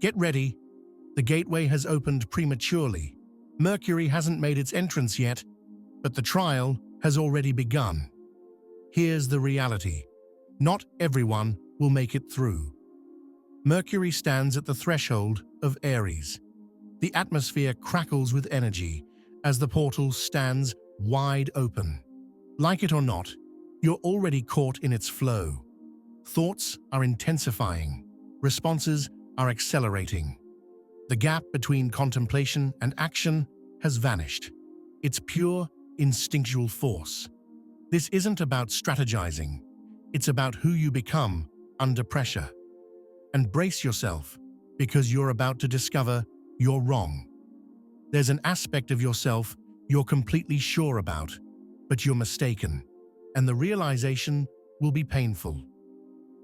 Get ready. The gateway has opened prematurely. Mercury hasn't made its entrance yet, but the trial has already begun. Here's the reality. Not everyone will make it through. Mercury stands at the threshold of Aries. The atmosphere crackles with energy as the portal stands wide open. Like it or not, you're already caught in its flow. Thoughts are intensifying. Responses are accelerating. The gap between contemplation and action has vanished. It's pure, instinctual force. This isn't about strategizing. It's about who you become under pressure. And brace yourself, because you're about to discover you're wrong. There's an aspect of yourself you're completely sure about, but you're mistaken, and the realization will be painful.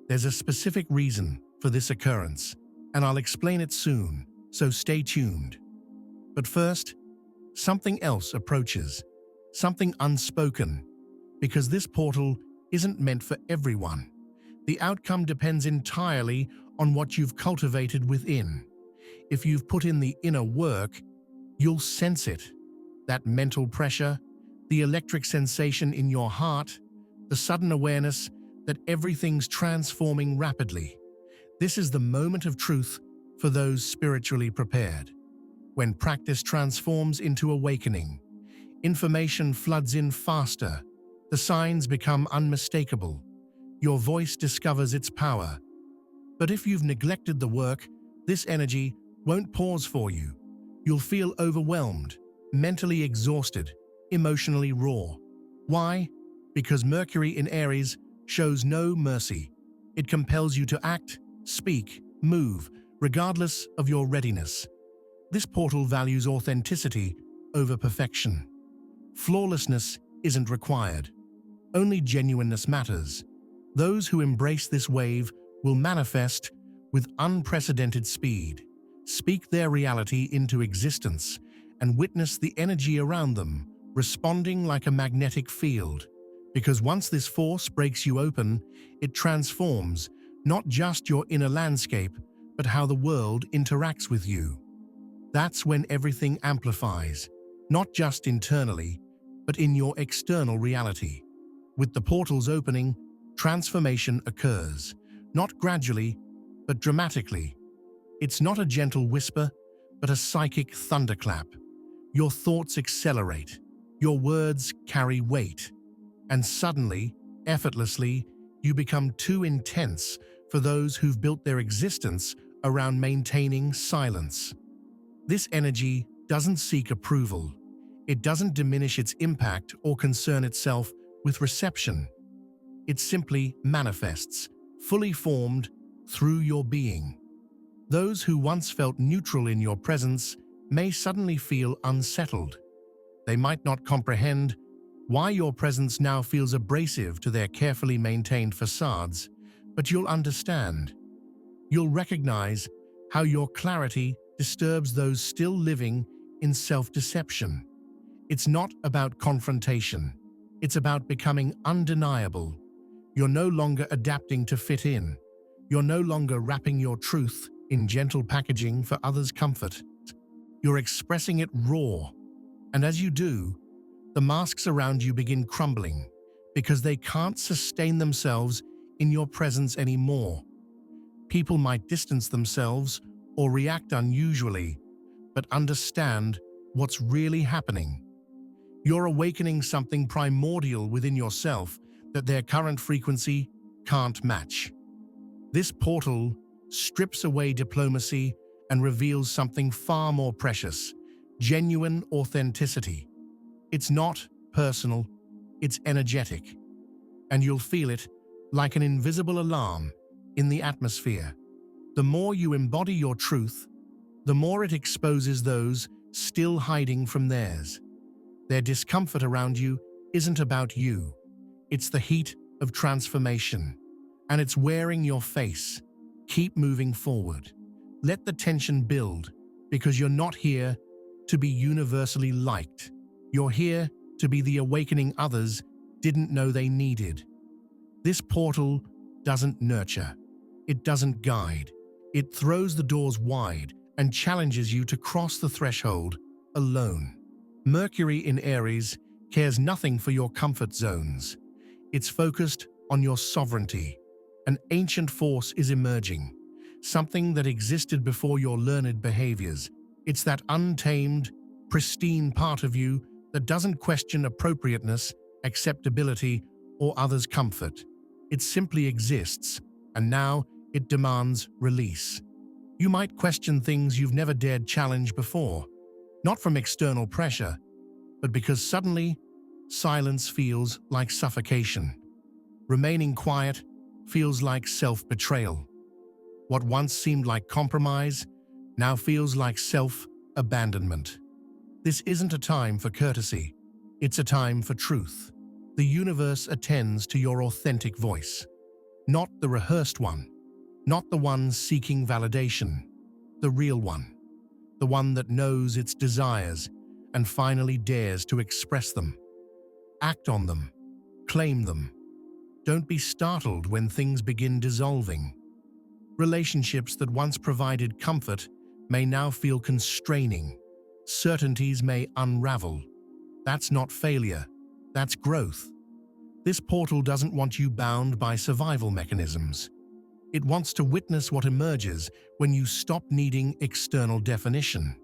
There's a specific reason for this occurrence, and I'll explain it soon, so stay tuned. But first, something else approaches, something unspoken, because this portal isn't meant for everyone. The outcome depends entirely on what you've cultivated within. If you've put in the inner work, you'll sense it. That mental pressure, the electric sensation in your heart, the sudden awareness that everything's transforming rapidly. This is the moment of truth for those spiritually prepared. When practice transforms into awakening, information floods in faster, the signs become unmistakable, your voice discovers its power. But if you've neglected the work, this energy won't pause for you. You'll feel overwhelmed, mentally exhausted, emotionally raw. Why? Because Mercury in Aries shows no mercy. It compels you to act, speak, move, regardless of your readiness. This portal values authenticity over perfection. Flawlessness isn't required. Only genuineness matters. Those who embrace this wave will manifest with unprecedented speed, speak their reality into existence, and witness the energy around them responding like a magnetic field. Because once this force breaks you open, it transforms not just your inner landscape, but how the world interacts with you. That's when everything amplifies, not just internally, but in your external reality. With the portals opening, transformation occurs, not gradually, but dramatically. It's not a gentle whisper, but a psychic thunderclap. Your thoughts accelerate, your words carry weight, and suddenly, effortlessly, you become too intense for those who've built their existence around maintaining silence. This energy doesn't seek approval. It doesn't diminish its impact or concern itself with reception. It simply manifests, fully formed, through your being. Those who once felt neutral in your presence may suddenly feel unsettled. They might not comprehend why your presence now feels abrasive to their carefully maintained facades, but you'll understand. You'll recognize how your clarity disturbs those still living in self-deception. It's not about confrontation. It's about becoming undeniable. You're no longer adapting to fit in. You're no longer wrapping your truth in gentle packaging for others' comfort. You're expressing it raw. And as you do, the masks around you begin crumbling because they can't sustain themselves in your presence anymore. People might distance themselves or react unusually, but understand what's really happening. You're awakening something primordial within yourself that their current frequency can't match. This portal strips away diplomacy and reveals something far more precious: genuine authenticity. It's not personal, it's energetic, and you'll feel it like an invisible alarm in the atmosphere. The more you embody your truth, the more it exposes those still hiding from theirs. Their discomfort around you isn't about you. It's the heat of transformation, and it's wearing your face. Keep moving forward. Let the tension build, because you're not here to be universally liked. You're here to be the awakening others didn't know they needed. This portal doesn't nurture. It doesn't guide. It throws the doors wide and challenges you to cross the threshold alone. Mercury in Aries cares nothing for your comfort zones. It's focused on your sovereignty. An ancient force is emerging, something that existed before your learned behaviors. It's that untamed, pristine part of you that doesn't question appropriateness, acceptability, or others' comfort. It simply exists, and now it demands release. You might question things you've never dared challenge before, not from external pressure, but because suddenly, silence feels like suffocation. Remaining quiet feels like self-betrayal. What once seemed like compromise now feels like self-abandonment. This isn't a time for courtesy. It's a time for truth. The universe attends to your authentic voice, not the rehearsed one, not the one seeking validation, the real one, the one that knows its desires and finally dares to express them. Act on them. Claim them. Don't be startled when things begin dissolving. Relationships that once provided comfort may now feel constraining. Certainties may unravel. That's not failure. That's growth. This portal doesn't want you bound by survival mechanisms. It wants to witness what emerges when you stop needing external definition.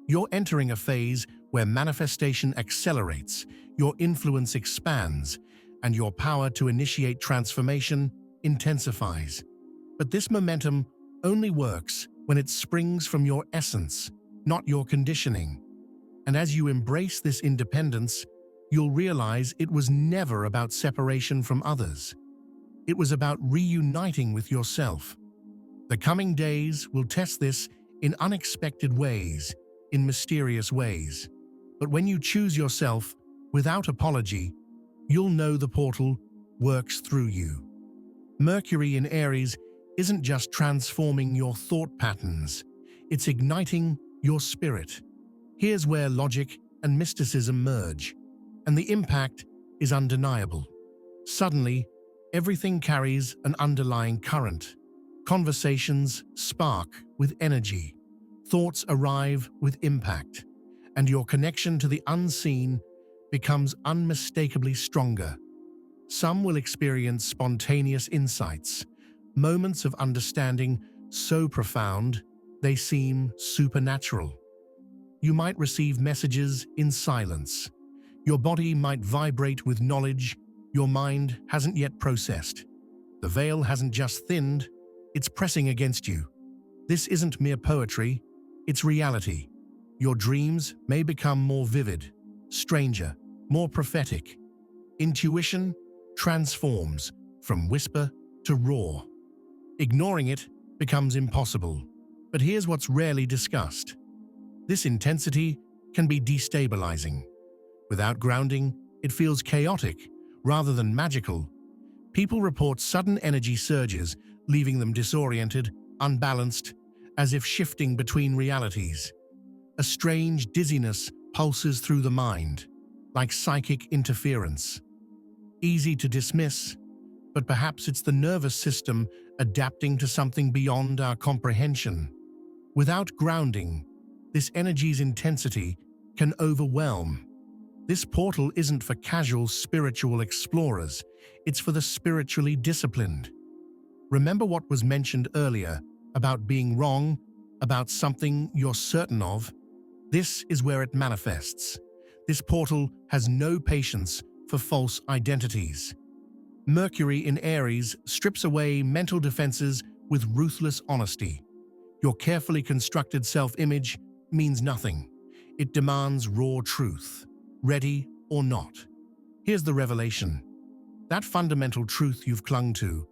You're entering a phase where manifestation accelerates, your influence expands, and your power to initiate transformation intensifies. But this momentum only works when it springs from your essence, not your conditioning. And as you embrace this independence, you'll realize it was never about separation from others. It was about reuniting with yourself. The coming days will test this in unexpected ways, in mysterious ways. But when you choose yourself, without apology, you'll know the portal works through you. Mercury in Aries isn't just transforming your thought patterns, it's igniting your spirit. Here's where logic and mysticism merge, and the impact is undeniable. Suddenly, everything carries an underlying current. Conversations spark with energy, thoughts arrive with impact, and your connection to the unseen becomes unmistakably stronger. Some will experience spontaneous insights, moments of understanding so profound they seem supernatural. You might receive messages in silence. Your body might vibrate with knowledge your mind hasn't yet processed. The veil hasn't just thinned, it's pressing against you. This isn't mere poetry, it's reality. Your dreams may become more vivid, stranger, more prophetic. Intuition transforms from whisper to roar. Ignoring it becomes impossible. But here's what's rarely discussed. This intensity can be destabilizing. Without grounding, it feels chaotic rather than magical. People report sudden energy surges, leaving them disoriented, unbalanced, as if shifting between realities. A strange dizziness pulses through the mind, like psychic interference. Easy to dismiss, but perhaps it's the nervous system adapting to something beyond our comprehension. Without grounding, this energy's intensity can overwhelm. This portal isn't for casual spiritual explorers, it's for the spiritually disciplined. Remember what was mentioned earlier about being wrong, about something you're certain of? This is where it manifests. This portal has no patience for false identities. Mercury in Aries strips away mental defenses with ruthless honesty. Your carefully constructed self-image means nothing. It demands raw truth, ready or not. Here's the revelation. That fundamental truth you've clung to,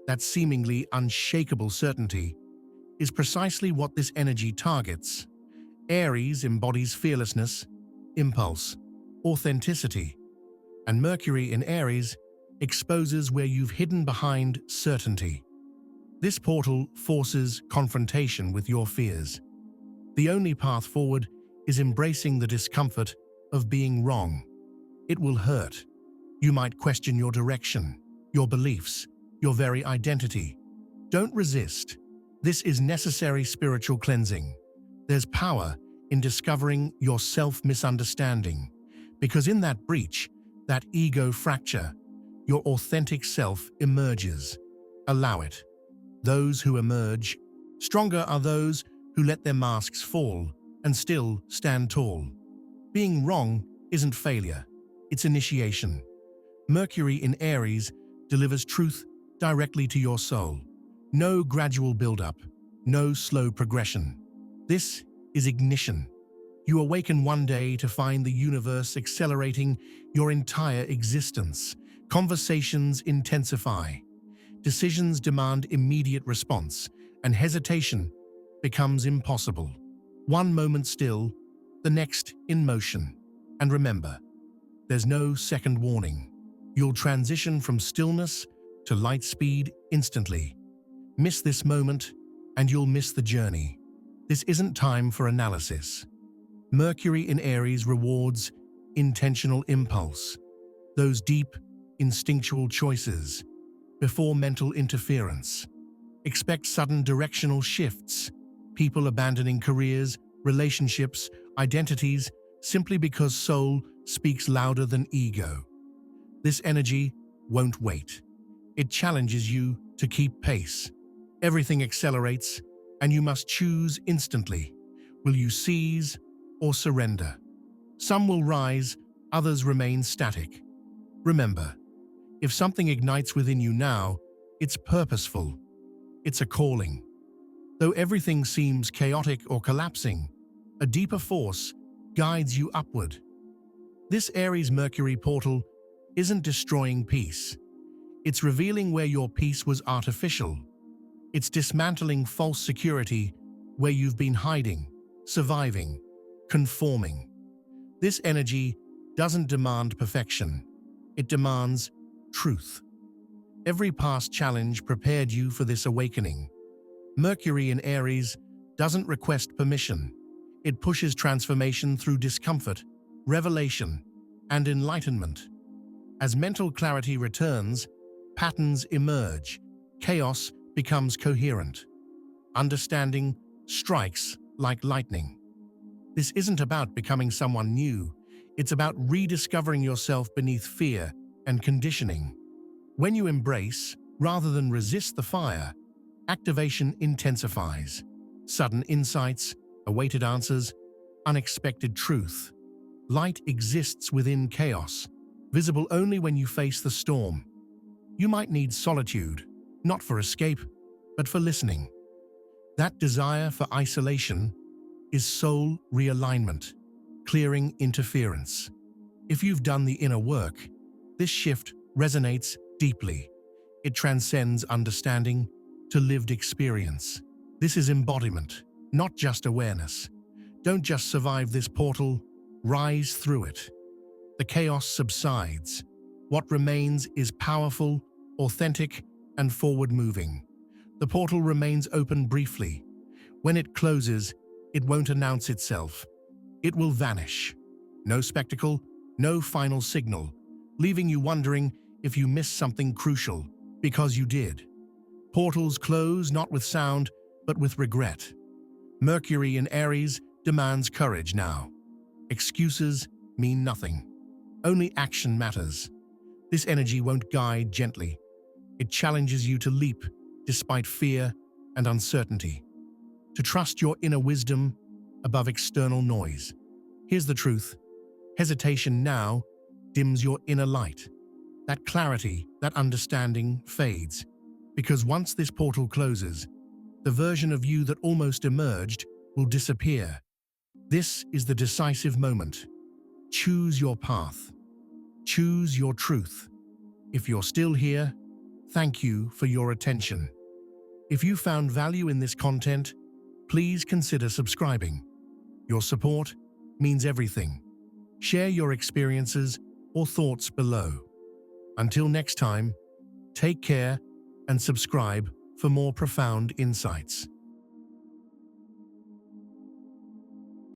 that seemingly unshakable certainty, is precisely what this energy targets. Aries embodies fearlessness, impulse, authenticity, and Mercury in Aries exposes where you've hidden behind certainty. This portal forces confrontation with your fears. The only path forward is embracing the discomfort of being wrong. It will hurt. You might question your direction, your beliefs, your very identity. Don't resist. This is necessary spiritual cleansing. There's power in discovering your self-misunderstanding, because in that breach, that ego fracture, your authentic self emerges. Allow it. Those who emerge, stronger are those who let their masks fall and still stand tall. Being wrong isn't failure, it's initiation. Mercury in Aries delivers truth directly to your soul. No gradual build-up, no slow progression. This is ignition. You awaken one day to find the universe accelerating your entire existence. Conversations intensify. Decisions demand immediate response, and hesitation becomes impossible. One moment still, the next in motion. And remember, there's no second warning. You'll transition from stillness to light speed instantly. Miss this moment, and you'll miss the journey. This isn't time for analysis. Mercury in Aries rewards intentional impulse, those deep, instinctual choices, before mental interference. Expect sudden directional shifts, people abandoning careers, relationships, identities, simply because soul speaks louder than ego. This energy won't wait. It challenges you to keep pace. Everything accelerates, and you must choose instantly. Will you seize or surrender? Some will rise, others remain static. Remember, if something ignites within you now, it's purposeful. It's a calling. Though everything seems chaotic or collapsing, a deeper force guides you upward. This Aries Mercury portal isn't destroying peace. It's revealing where your peace was artificial. It's dismantling false security where you've been hiding, surviving, conforming. This energy doesn't demand perfection. It demands truth. Every past challenge prepared you for this awakening. Mercury in Aries doesn't request permission. It pushes transformation through discomfort, revelation, and enlightenment. As mental clarity returns, patterns emerge, chaos becomes coherent. Understanding strikes like lightning. This isn't about becoming someone new. It's about rediscovering yourself beneath fear and conditioning. When you embrace, rather than resist the fire, activation intensifies. Sudden insights, awaited answers, unexpected truth. Light exists within chaos, visible only when you face the storm. You might need solitude, not for escape, but for listening. That desire for isolation is soul realignment, clearing interference. If you've done the inner work, this shift resonates deeply. It transcends understanding to lived experience. This is embodiment, not just awareness. Don't just survive this portal, rise through it. The chaos subsides. What remains is powerful, authentic, and forward-moving. The portal remains open briefly. When it closes, it won't announce itself. It will vanish. No spectacle, no final signal, leaving you wondering if you missed something crucial, because you did. Portals close not with sound, but with regret. Mercury in Aries demands courage now. Excuses mean nothing. Only action matters. This energy won't guide gently. It challenges you to leap despite fear and uncertainty, to trust your inner wisdom above external noise. Here's the truth. Hesitation now dims your inner light. That clarity, that understanding fades, because once this portal closes, the version of you that almost emerged will disappear. This is the decisive moment. Choose your path. Choose your truth. If you're still here, thank you for your attention. If you found value in this content, please consider subscribing. Your support means everything. Share your experiences or thoughts below. Until next time, take care and subscribe for more profound insights.